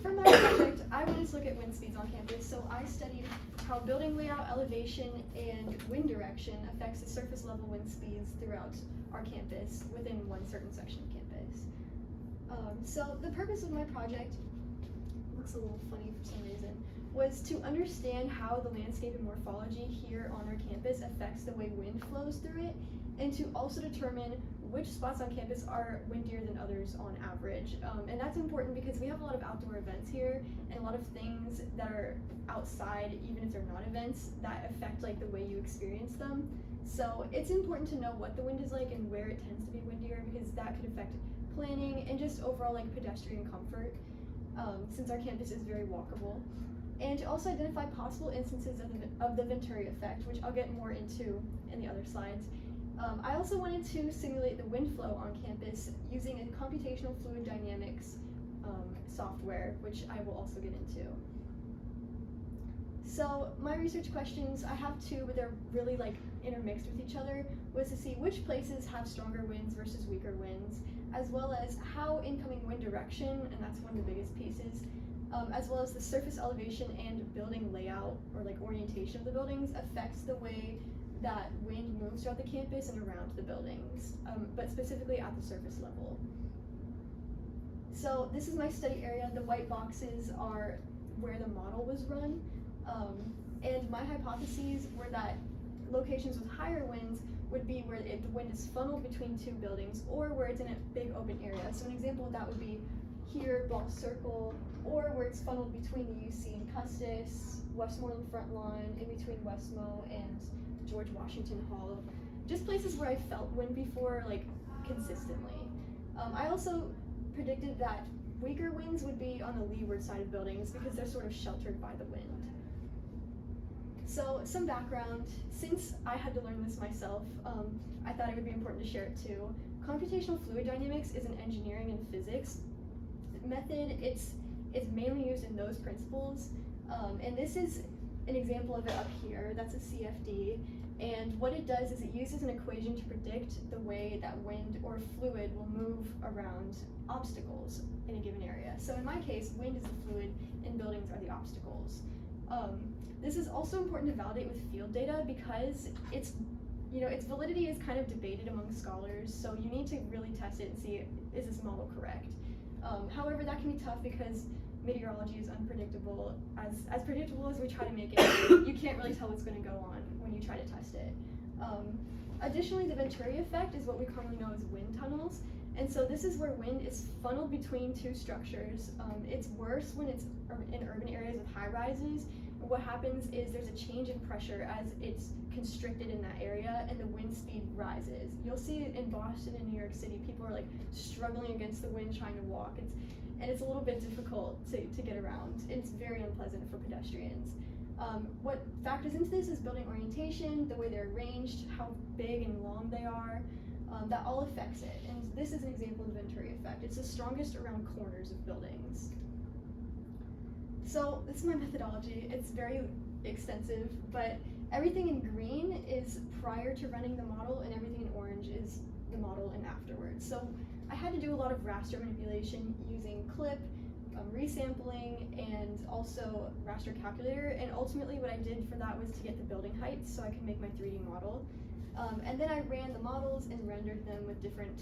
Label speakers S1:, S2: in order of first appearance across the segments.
S1: for my project, I wanted to look at wind speeds on campus, so I studied how building layout, elevation, and wind direction affects the surface level wind speeds throughout our campus within one certain section of campus. So the purpose of my project, looks a little funny for some reason, was to understand how the landscape and morphology here on our campus affects the way wind flows through it, and to also determine which spots on campus are windier than others on average. And that's important because we have a lot of outdoor events here and a lot of things that are outside, even if they're not events, that affect like the way you experience them. So it's important to know what the wind is like and where it tends to be windier, because that could affect planning and just overall like pedestrian comfort, since our campus is very walkable. And to also identify possible instances of the Venturi effect, which I'll get more into in the other slides. I also wanted to simulate the wind flow on campus using a computational fluid dynamics software, which I will also get into. So my research questions, I have two, but they're really like intermixed with each other, was to see which places have stronger winds versus weaker winds, as well as how incoming wind direction, and that's one of the biggest pieces, as well as the surface elevation and building layout, or like orientation of the buildings, affects the way that wind moves throughout the campus and around the buildings, but specifically at the surface level. So this is my study area. The white boxes are where the model was run, and my hypotheses were that locations with higher winds would be where the wind is funneled between two buildings, or where it's in a big open area. So an example of that would be here, Ball Circle, or where it's funneled between the UC and Custis, Westmoreland Front Lawn, in between Westmo and George Washington Hall. Just places where I felt wind before, like, consistently. I also predicted that weaker winds would be on the leeward side of buildings because they're sort of sheltered by the wind. So some background, since I had to learn this myself, I thought it would be important to share it too. Computational fluid dynamics is an engineering and physics method. It's mainly used in those principles, and this is an example of it up here. That's a CFD, and what it does is it uses an equation to predict the way that wind or fluid will move around obstacles in a given area. So in my case, wind is the fluid and buildings are the obstacles. This is also important to validate with field data because its validity is kind of debated among scholars, so you need to really test it and see, is this model correct? However, that can be tough because meteorology is unpredictable. As predictable as we try to make it, you can't really tell what's going to go on when you try to test it. Additionally, the Venturi effect is what we commonly know as wind tunnels, and so this is where wind is funneled between two structures. It's worse when it's in urban areas with high rises. What happens is there's a change in pressure as it's constricted in that area and the wind speed rises. You'll see it in Boston and New York City. People are like struggling against the wind trying to walk. It's a little bit difficult to get around. It's very unpleasant for pedestrians. What factors into this is building orientation, the way they're arranged, how big and long they are. That all affects it. And this is an example of the Venturi effect. It's the strongest around corners of buildings. So this is my methodology. It's very extensive, but everything in green is prior to running the model, and everything in orange is the model and afterwards. So I had to do a lot of raster manipulation using CLIP, resampling, and also raster calculator. And ultimately what I did for that was to get the building heights so I could make my 3D model. And then I ran the models and rendered them with different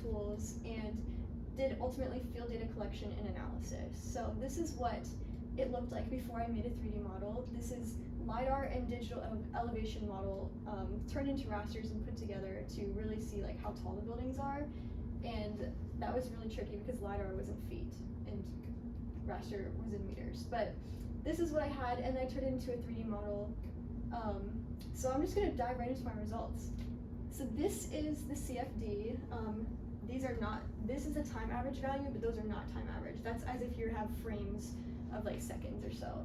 S1: tools and did ultimately field data collection and analysis. So this is what it looked like before I made a 3D model. This is LiDAR and digital elevation model turned into rasters and put together to really see like how tall the buildings are. And that was really tricky because LiDAR was in feet and raster was in meters. But this is what I had, and I turned it into a 3D model. So I'm just going to dive right into my results. So this is the CFD. This is a time average value, but those are not time average. That's as if you have frames of like seconds or so.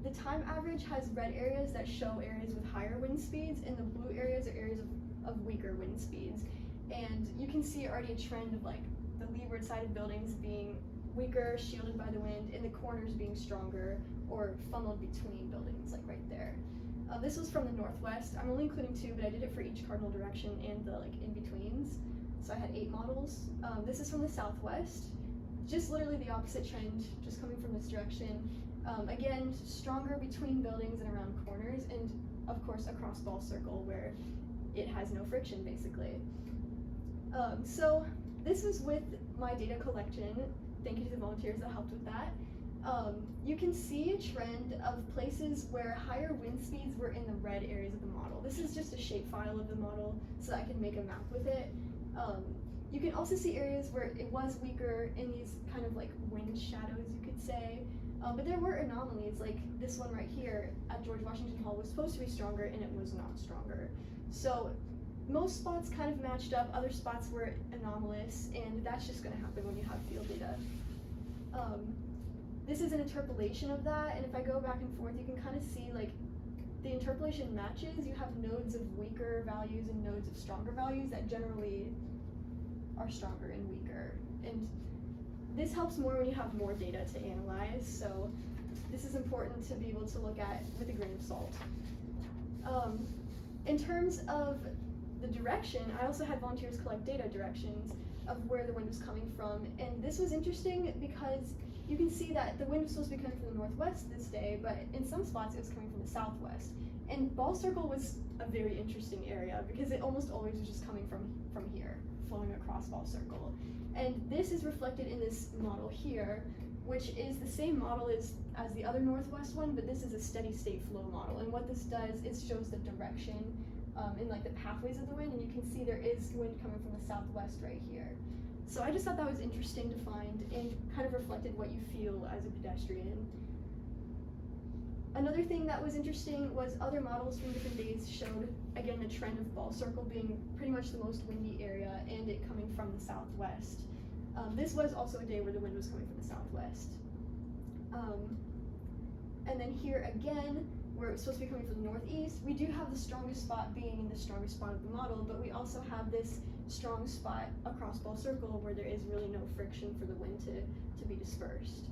S1: The time average has red areas that show areas with higher wind speeds, and the blue areas are areas of weaker wind speeds. And you can see already a trend of like the leeward side of buildings being weaker, shielded by the wind, and the corners being stronger or funneled between buildings, like right there. This was from the northwest. I'm only including 2, but I did it for each cardinal direction and the like in-betweens. So I had 8 models. This is from the southwest. just literally the opposite trend, just coming from this direction. Again, stronger between buildings and around corners, and of course a cross ball circle where it has no friction, basically. So this was with my data collection. Thank you to the volunteers that helped with that. You can see a trend of places where higher wind speeds were in the red areas of the model. This is just a shapefile of the model so that I can make a map with it. You can also see areas where it was weaker in these kind of like wind shadows, you could say. But there were anomalies, like this one right here at George Washington Hall was supposed to be stronger and it was not stronger. So most spots kind of matched up, other spots were anomalous, and that's just going to happen when you have field data. This is an interpolation of that, and if I go back and forth, you can kind of see like the interpolation matches. You have nodes of weaker values and nodes of stronger values that generally are stronger and weaker. And this helps more when you have more data to analyze, so this is important to be able to look at with a grain of salt. In terms of the direction, I also had volunteers collect data directions of where the wind was coming from, and this was interesting because you can see that the wind was supposed to be coming from the northwest this day, but in some spots it was coming from the southwest. And Ball Circle was a very interesting area because it almost always was just coming from here, flowing across Ball Circle. And this is reflected in this model here, which is the same model as the other northwest one, but this is a steady state flow model. And what this does is shows the direction in like the pathways of the wind, and you can see there is wind coming from the southwest right here. So I just thought that was interesting to find and kind of reflected what you feel as a pedestrian. Another thing that was interesting was other models from different days showed, again, the trend of Ball Circle being pretty much the most windy area and it coming from the southwest. This was also a day where the wind was coming from the southwest. And then here again, where it was supposed to be coming from the northeast, we do have the strongest spot being in the strongest spot of the model, but we also have this strong spot across Ball Circle where there is really no friction for the wind to be dispersed.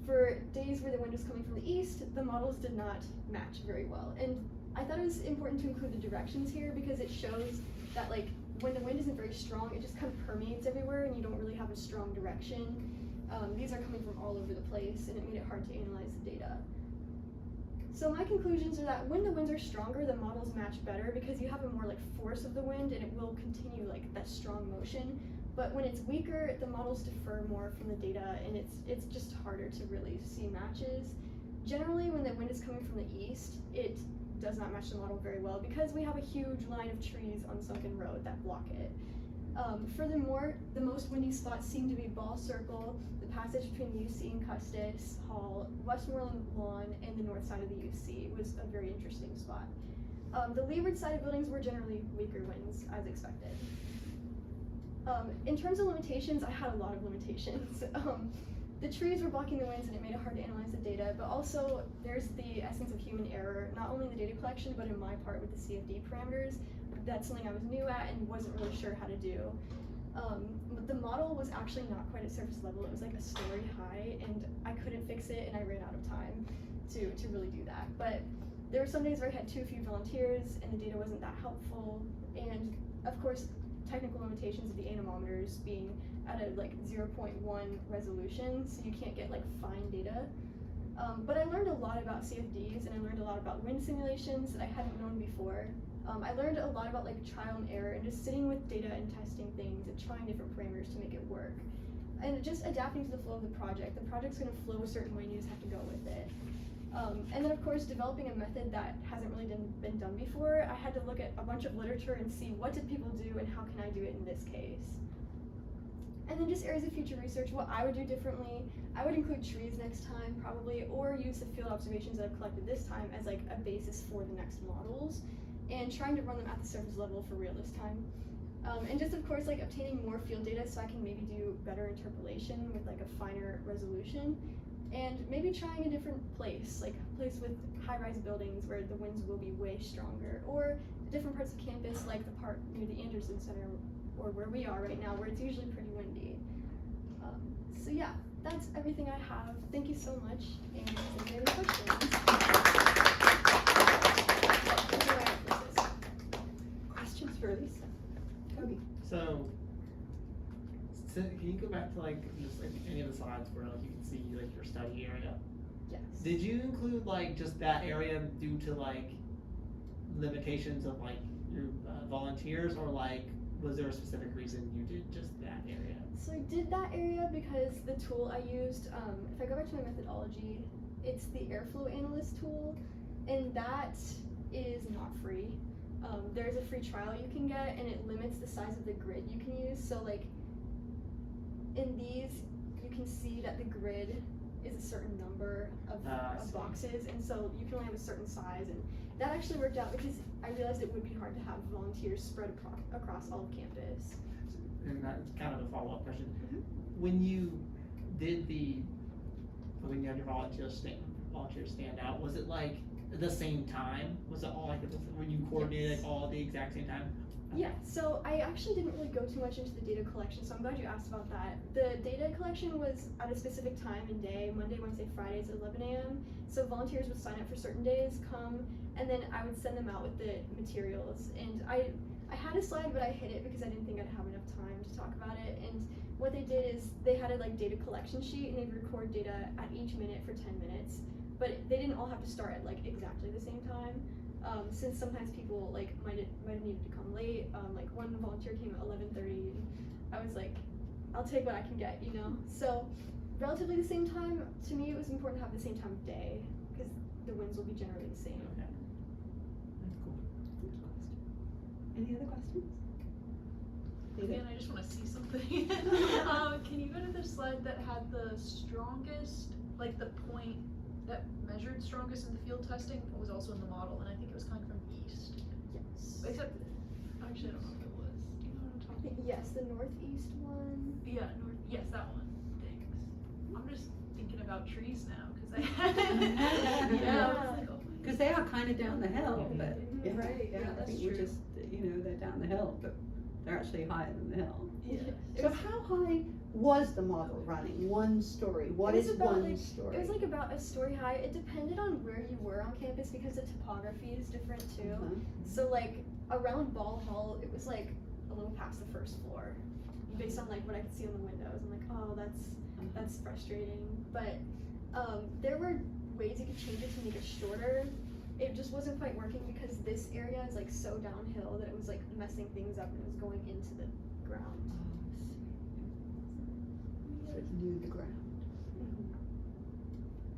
S1: For days where the wind was coming from the east, the models did not match very well. And I thought it was important to include the directions here because it shows that like when the wind isn't very strong, it just kind of permeates everywhere and you don't really have a strong direction. These are coming from all over the place and it made it hard to analyze the data. So my conclusions are that when the winds are stronger, the models match better because you have a more like force of the wind and it will continue like that strong motion. But when it's weaker, the models differ more from the data and it's just harder to really see matches. Generally, when the wind is coming from the east, it does not match the model very well because we have a huge line of trees on Sunken Road that block it. Furthermore, the most windy spots seem to be Ball Circle, the passage between UC and Custis Hall, Westmoreland Lawn, and the north side of the UC was a very interesting spot. The leeward side of buildings were generally weaker winds, as expected. In terms of limitations, I had a lot of limitations. The trees were blocking the winds and it made it hard to analyze the data, but also there's the essence of human error, not only in the data collection, but in my part with the CFD parameters. That's something I was new at and wasn't really sure how to do. But the model was actually not quite at surface level. It was like a story high and I couldn't fix it and I ran out of time to really do that. But there were some days where I had too few volunteers and the data wasn't that helpful. And of course, technical limitations of the anemometers being at a like 0.1 resolution, so you can't get like fine data. But I learned a lot about CFDs and I learned a lot about wind simulations that I hadn't known before. I learned a lot about like trial and error and just sitting with data and testing things and trying different parameters to make it work. And just adapting to the flow of the project. The project's going to flow a certain way and you just have to go with it. And then of course, developing a method that hasn't really been done before, I had to look at a bunch of literature and see what did people do and how can I do it in this case. And then just areas of future research, what I would do differently, I would include trees next time probably, or use the field observations that I've collected this time as like a basis for the next models, and trying to run them at the surface level for real this time. And just of course like obtaining more field data so I can maybe do better interpolation with like a finer resolution, and maybe trying a different place, like a place with high-rise buildings where the winds will be way stronger, or different parts of campus like the part near the Anderson Center or where we are right now where it's usually pretty windy. So yeah, that's everything I have. Thank you so much, and if there are any questions.
S2: Questions for Elisa? Cody.
S3: So
S2: So can you go back to like just like any of the slides where like you can see like your study area?
S1: Yes.
S2: Did you include like just that area due to like limitations of like your volunteers, or like was there a specific reason you did just that area?
S1: So I did that area because the tool I used, if I go back to my methodology, it's the Airflow Analyst tool, and that is not free. There's a free trial you can get, and it limits the size of the grid you can use. So like in these, you can see that the grid is a certain number of boxes, and so you can only have a certain size, and that actually worked out because I realized it would be hard to have volunteers spread across all of campus.
S2: And that's kind of a follow-up question.
S1: Mm-hmm.
S2: When you did when you had your volunteers stand out, was it like at the same time? Was it all like when you coordinated
S1: Yes.
S2: all at the exact same time?
S1: Yeah, so I actually didn't really go too much into the data collection, so I'm glad you asked about that. The data collection was at a specific time and day, Monday, Wednesday, Fridays at 11 a.m. So volunteers would sign up for certain days, come, and then I would send them out with the materials. And I had a slide, but I hid it because I didn't think I'd have enough time to talk about it. And what they did is they had a like data collection sheet, and they'd record data at each minute for 10 minutes. But they didn't all have to start at like exactly the same time. Since sometimes people like might have needed to come late. Like one volunteer came at 11:30, and I was like, I'll take what I can get, you know. So relatively the same time. To me, it was important to have the same time of day because the winds will be generally the same.
S2: Okay. That's cool.
S3: Any other questions?
S4: Man, I just want to see something. Can you go to the slide that had the strongest, like the point that measured strongest in the field testing was also in the model, and I think it was coming from east.
S1: Yes.
S4: Except, actually, I don't know if it was. Do you know what I'm talking about?
S1: Yes, the northeast one.
S4: Yeah, yes, that one. Thanks. I'm just thinking about trees now, because I
S1: Yeah.
S3: Because they are kind of down the hill, but yeah,
S1: Right,
S3: yeah,
S4: yeah,
S3: I
S4: that's
S3: think we're
S4: true.
S3: just, they're down the hill, but they're actually higher than the hill.
S4: Yeah.
S1: It
S5: So
S1: was-
S5: how high was the model running? One story. What
S1: It was
S5: is
S1: about,
S5: one
S1: like-
S5: story?
S1: It was like about a story high. It depended on where you were on campus because the topography is different too.
S5: Uh-huh.
S1: So like around Ball Hall, it was like a little past the first floor, based on like what I could see on the windows. I'm like, oh, that's frustrating. But there were ways you could change it to make it shorter. It just wasn't quite working because this area is like so downhill that it was like messing things up and it was going into the ground.
S5: So it's near the ground.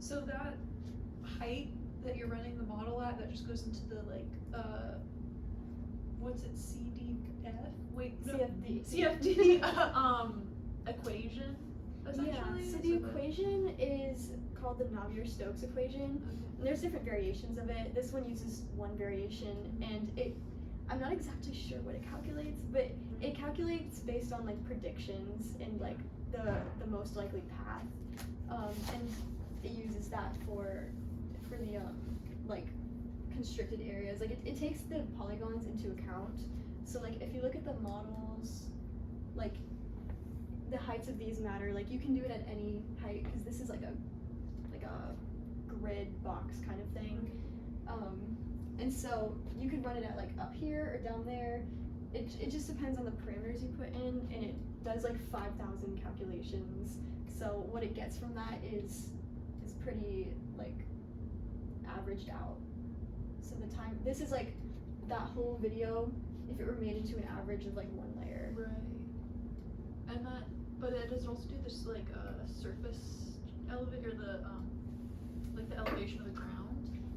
S4: So that height that you're running the model at, that just goes into the like, what's it, CDF? Wait, no.
S1: CFD.
S4: CFD equation, essentially?
S1: Yeah, so
S4: Is
S1: the
S4: it
S1: equation is called the Navier-Stokes equation. And there's different variations of it. This one uses one variation, and I'm not exactly sure what it calculates, but it calculates based on like predictions and like the most likely path. And it uses that for the like constricted areas. Like it takes the polygons into account. So like if you look at the models, like the heights of these matter. Like you can do it at any height because this is like a grid box kind of thing. And so you could run it at like up here or down there. It just depends on the parameters you put in, and it does like 5,000 calculations. So what it gets from that is pretty like averaged out. So the time, this is like that whole video if it were made into an average of like one layer.
S4: Right. And that, but it does also do this like surface elevator, like the elevation of the ground.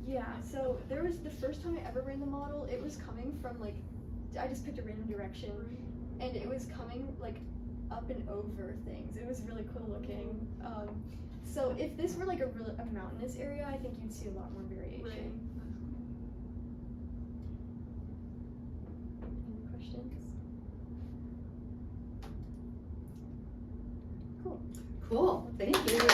S1: Yeah, so there was the first time I ever ran the model, it was coming from like, I just picked a random direction, and it was coming like up and over things. It was really cool looking. So if this were like a mountainous area, I think you'd see a lot more variation.
S4: Right.
S1: Any questions? Cool.
S3: Cool, thank you.